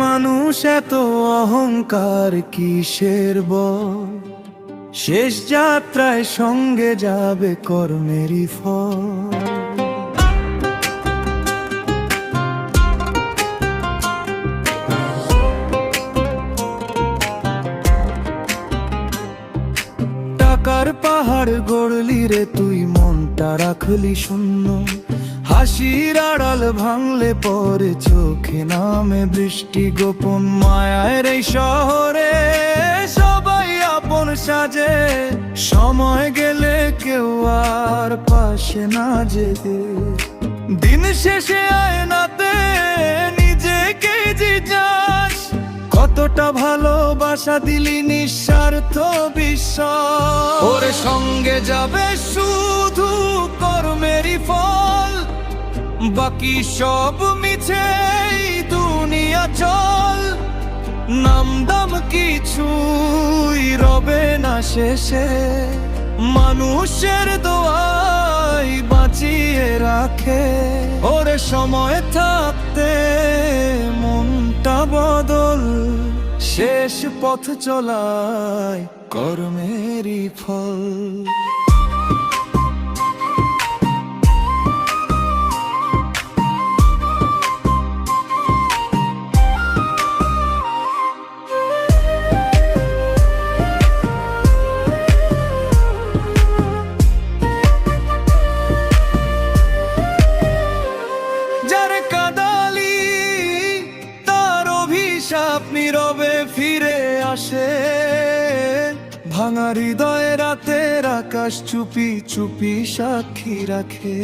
মানুষ এত অহংকার কিসের বল? শেষ যাত্রায় সঙ্গে যাবে কর্মেরই ফল। টাকার পাহাড় গড়লি রে তুই, মনটা রাখলি শূন্য। হাসির আড়াল ভাঙলে পরে চোখে নামে বৃষ্টি। গোপন মায়ার এই শহরে সবাই আপন সাজে, সময় গেলে কেউ আর পাশে না যেতে। দিন শেষে আয়নাতে নিজেকে জিজ্ঞাস, কতটা ভালোবাসা দিলি নিঃস্বার্থ বিশ্বাস। ওর সঙ্গে যাবে শুধু কর্মেরই ফল, বাকি সব মিছে দুনিয়া চল। নাম দাম কিছুই রবে না শেষে, মানুষের দোয়াই বাঁচিয়ে রাখে। ওরে সময় থাকতে মনটা বদল, শেষ পথ চলায় কর্মেরই ফল। নীরবে ফিরে আসে, ভাঙা হৃদয়ে রাতের আকাশ চুপি চুপি সাক্ষী রাখে।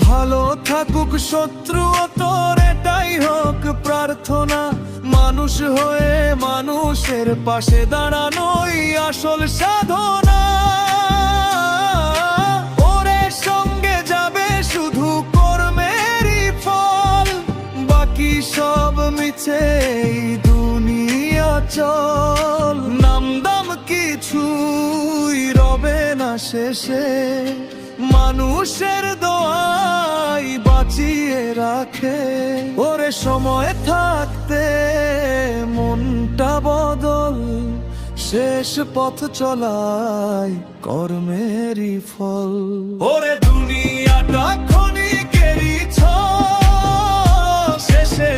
ভালো থাকুক শত্রু তোর, এটাই হোক প্রার্থনা। মানুষ হয়ে মানুষের পাশে দাঁড়ানোই আসল সাধনা। ওরে সঙ্গে যাবে শুধু কর্মেরই ফল, বাকি সব মিছে দুনিয়া চল। নাম দাম কিছুই রবে না শেষে, মানুষের দোয়াই বাঁচিয়ে রাখে। ওরে সময় থাকতে মনটা বদল, শেষ পথ চলায় কর্মেরই ফল। ওরে দুনিয়াটা ক্ষণিকেরই ছল, শেষে